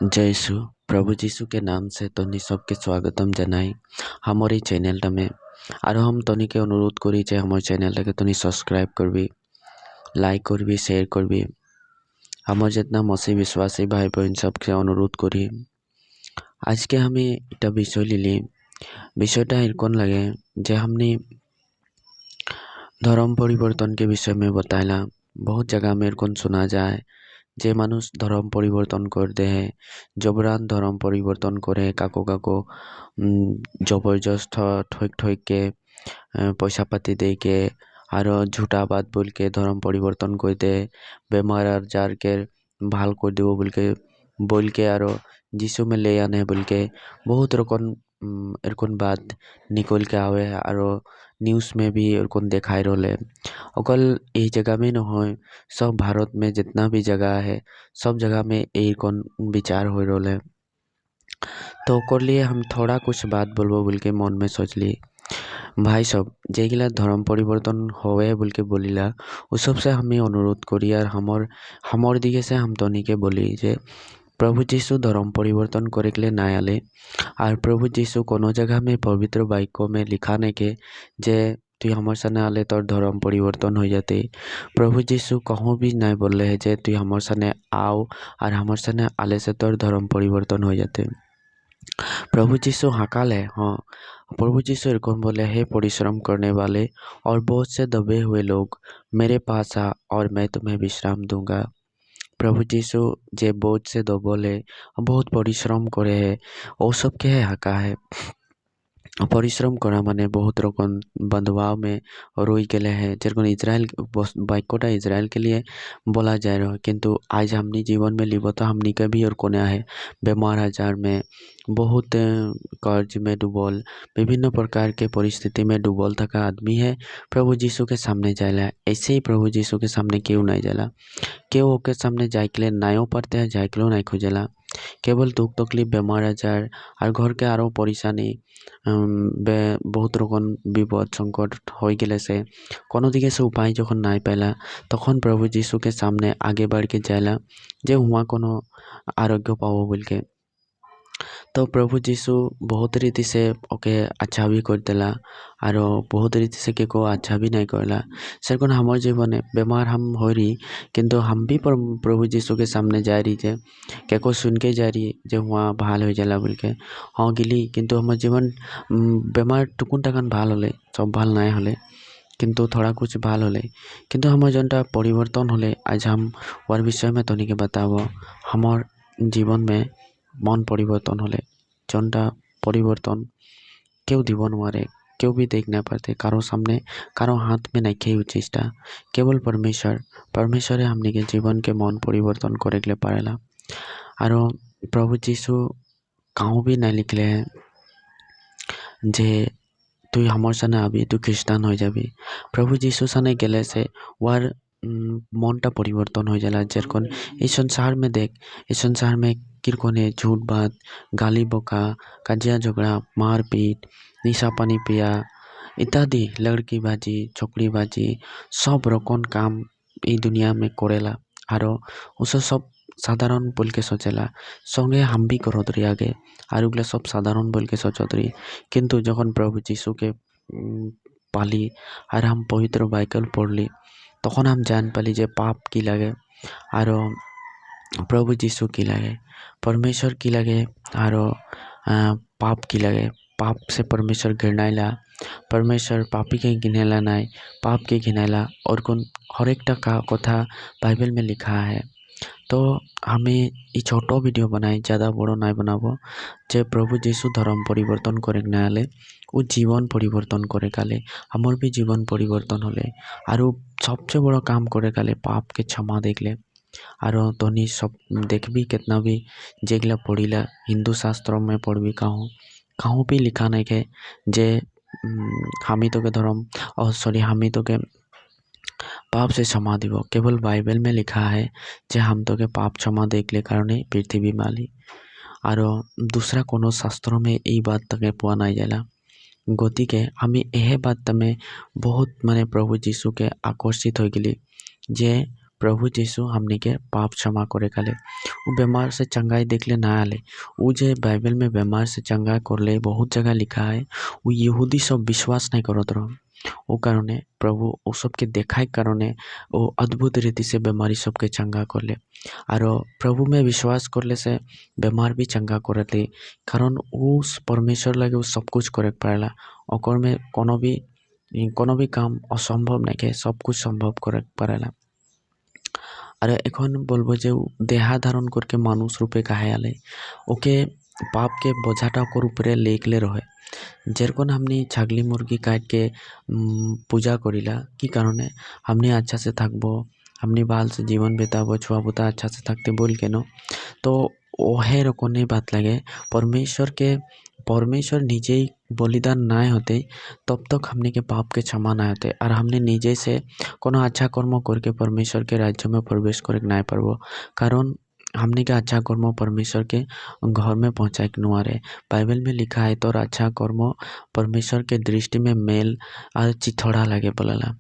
जय यीशु प्रभु जीशु के नाम से तनी सबके स्वागतम जनाई हमार এই চ্যানেলটা में और हम तनी के अनुरोध करी जे हमार চ্যানেলটাকে तनी सब्सक्राइब करबी लाइक करबी शेयर करबी हमार जितना मसीह विश्वासी भाई बहन सबके अनुरोध करी आज के हमें এটা বিষয় লিলি বিষয়টা এরকম লাগে যে हमने धर्म परिवर्तन के विषय में बताइला बहुत जगह में एरकम सुना जाए जे मानुष धर्म परिवर्तन कर दे जबरान धर्म परिवर्तन करे काको काको जबरदस्त ठोक ठोक के पैसा पाती दे के और झूठा बात बोल के धर्म परिवर्तन कर दे बेमार आजार के भाल कर देव बोल के और जीशु में ले आने बोल के बहुत रकम एरकम बात निकल के आवे और न्यूज़ में भी एरकम देखाई रोले अकल ये जगह में न हो सब भारत में जितना भी जगह है सब जगह में एरकम विचार हो रोले तो ओकर लिए हम थोड़ा कुछ बात बोलबो बोल के मन में सोचली भाई सब जेगिला धर्म परिवर्तन होवे बोल के बोलिला उस सब से हमें अनुरोध करी और हमर दिखे से हम तनी के बोली जे प्रभु जीशु धर्म परिवर्तन करे के लिए ना आले और प्रभु जीशु कोनो जगह में पवित्र वाक्य में लिखा नहीं के जे तुई हमार सने आले तोर धर्म परिवर्तन हो जाते प्रभु जीशु कहूँ भी नहीं बोले है जे तुई हमार सने आओ और हमार सने आले से तोर धर्म परिवर्तन हो जाते प्रभु जीशु हकाले हाँ प्रभु जीशु एरकम बोले हे परिश्रम करने वाले और बहुत से दबे हुए लोग मेरे पास आ और मैं तुम्हें विश्राम दूंगा प्रभु जीशु जे बोझ से दबले बहुत परिश्रम करे है वो सब के है हका है परिश्रम करा माने बहुत रकम बंधुआव में रोई गए हैं जेरकम इजराइल वाक्यटा इजराइल के लिए बोला जा रहा है किंतु आज हमनी जीवन में लिबो तो हमनी के भी और कोने है बेमार आजार में बहुत कर्ज में डूबल विभिन्न प्रकार के परिस्थिति में डूबल थका आदमी है प्रभु जीशु के सामने जाएला ऐसे ही प्रभु जीशु के सामने क्यों नहीं जाला केव ओके सामने जाए के लिए नायो पड़ते हैं जाए के नहीं खोजेला केवल दुख तकलीफ बेमार आजार और घर के आरो परेशानी बहुत रकम विपद संकट हो गए से कोनो दिखे से उपाय जखन नहीं पाला तखन प्रभु जीशु के सामने आगे बढ़ के जाएला जे हुआ कोनो आरोग्य पाओ बोल के तो प्रभु जीशु बहुत रीति से ओके अच्छा भी कर देला और बहुत रीति से को अच्छा भी नहीं करला सेरकम हमार जीवन बेमार हम हो रही किंतु हम भी प्रभु जीशु के सामने जा रही थे को सुन के जा रही जो वहाँ भाल हो जाला बोल के हाँ गिली किंतु हमार जीवन बेमार टुकुन टाकान भाल होले सब भाल नहीं होले किंतु थोड़ा कुछ भाल होले किंतु हमार जनटा परिवर्तन होले आज हम और विषय में तनिक बताबो हमार जीवन में मन परिवर्तन होले जनटा परिवर्तन क्यों दीब नारे क्यों भी देख ना पाते कारो सामने कारो हाथ में नहीं खेई चीज़टा केवल परमेश्वर हमने के जीवन के मन परिवर्तन करे के लिए पारेला और प्रभु जीशु कहूँ भी नहीं लिखले हैं जे तुई हमार सने आबी तू ख्रिस्टान हो जाबी प्रभु जीशु सने गेले से वार मनटा परिवर्तन हो जाला जेरकम इस संसार में देख इस संसार में किरकोने झूठ बात गाली बका काजिया झगड़ा मारपीट निशा पानी पिया इत्यादि लड़की बाजी छोकरी बाजी सब रकम काम ई दुनिया में करेला और उस सब साधारण बोल के सोचेला संगे हम भी करत रही आगे और उगला सब साधारण बोल के सोचत रही किंतु जखन प्रभु जीशु के पाली और हम पवित्र बाइबल पढ़ली तखन हम जान पाली जे पाप की लगे और प्रभु जीशु की लगे परमेश्वर की लगे और पाप की लगे पाप से परमेश्वर घिनाइला परमेश्वर पापी के घिनेला नाई पाप के घिनाइला और कौन हर एक का कथा बाइबल में लिखा है तो हमें ये छोटो वीडियो बनाए ज़्यादा बड़ो नहीं बनाबो जे प्रभु जीशु धर्म परिवर्तन करे ना आले वो जीवन परिवर्तन करे काले हमार भी जीवन परिवर्तन होले और सबसे बड़ा काम करे काले पाप के क्षमा देखले और तनी सब देखबी कितना भी जेगला पढ़ीला हिंदू शास्त्रों में पढ़बी कहूँ भी लिखा नहीं के जे हामी तो के धर्म और सॉरी हामी तो के पाप से क्षमा দিব केवल बाइबल में लिखा है जे हम तो के पाप क्षमा देखले कारणे पृथ्वी माली और दूसरा कोनो शास्त्रों में ये बात तक पुआ नहीं जाला गति के हमें यह बात में बहुत माने प्रभु जीशु के आकर्षित हो गली जे प्रभु जीशु हमनी के पाप क्षमा करे खाले वो बीमार से चंगाई देखले ना आले। वो जे बाइबल में बीमार से चंगा करले बहुत जगह लिखा है वो यहूदी सब विश्वास नहीं करत रहो। ओ कारणे प्रभु ओ सबके देखाय कारणे ओ अद्भुत रीति से बीमारी सबके चंगा करले और प्रभु में विश्वास करले से बीमार भी चंगा करले कारण उस परमेश्वर लगे वो सब कुछ करे पारेला ओकर में कोनो भी काम असंभव नहीं के सब कुछ संभव करे पारेला। और এখন বলবো যে দেহা ধারণ করকে মানুষ রূপে কাহে আলে ওকে पाप के बोझाटा ओकर ऊपरे लेकले रहे जेरकन हमनी छागली मुर्गी काट के पूजा करिला कि कारणे हमनी अच्छा से थाकबो हमनी बाल से जीवन बिताबो छुआ बुता अच्छा से थाकते बोल के नो तो ओहे रकने बात लगे परमेश्वर निजे ही बलिदान ना होते तब तक हमने के पाप के क्षमा ना होते और हमने निजे से कोनो अच्छा कर्म करके परमेश्वर के राज्य में प्रवेश करे ना पारबो कारण हमने के अच्छा कर्म परमेश्वर के घर में पहुँचाए नुआरे। बाइबल में लिखा है तो अच्छा कर्म परमेश्वर के दृष्टि में मेल और चिथड़ा लगे बोलला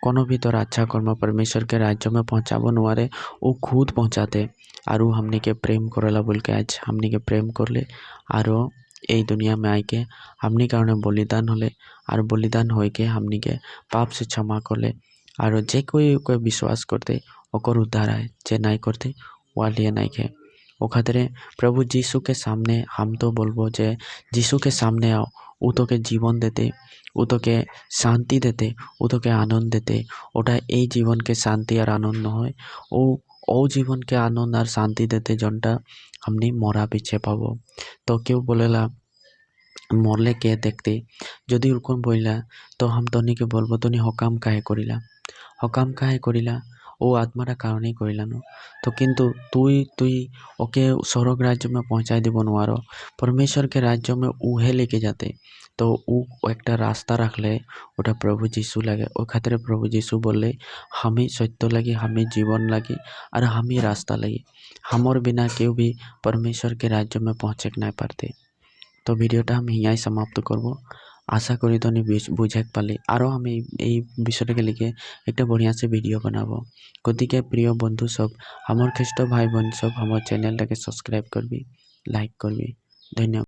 कोनो भी तोर अच्छा कर्म परमेश्वर के राज्य में पहुँचाबो नुआरे वो खुद पहुँचाते और हमने के प्रेम करेला बोल के आज हमने के प्रेम करले और এই दुनिया में आके हमनी कारणे बलिदान होले और बलिदान हो के हमनी के पाप से क्षमा करले और जे कोई विश्वास करते ओकर उद्धार है जे नहीं करते वालिए नहीं के ओ खातिर प्रभु जीशु के सामने हम तो बोलबो जे जीशु के सामने आओ वो तो के जीवन देते वो तो के शांति देते वो तो के आनंद देते ओटा এই जीवन के शांति और आनंद नय ओ जीवन के आनंद और शांति देते जनटा हमनी मरा पीछे पाबो। तो क्यों बोलेला मरले के देखते जदि उरकम बोला तो हम तनी के बोलबो तनी हकाम काहे करिला ओ आत्माटा कारणे करिला न तो किंतु तुई ओके स्वर्ग राज्य में पहुँचाई देबो नुआरो परमेश्वर के राज्य में उहे लेके जाते तो उ एक रास्ता रखले ओटा प्रभु जीशु लगे ओ खातिर प्रभु जीशु बोले हमें सत्य लगी हमें जीवन लगी और हमें रास्ता लगी हमर बिना केउ भी परमेश्वर के राज्य में पहुँचे ना पारते। तो ভিডিওটা আমি ইয়াই সমাপ্ত করব আশা করি তো বুঝে পারলে আরও আমি এই বিষয়টাকে লিখে একটা बढ़िया से ভিডিও বানাবো গতিকে প্রিয় বন্ধু সব আমার খ্রিস্ট ভাই বোন সব আমার চ্যানেলটাকে সাবস্ক্রাইব করবি লাইক করবি ধন্যবাদ।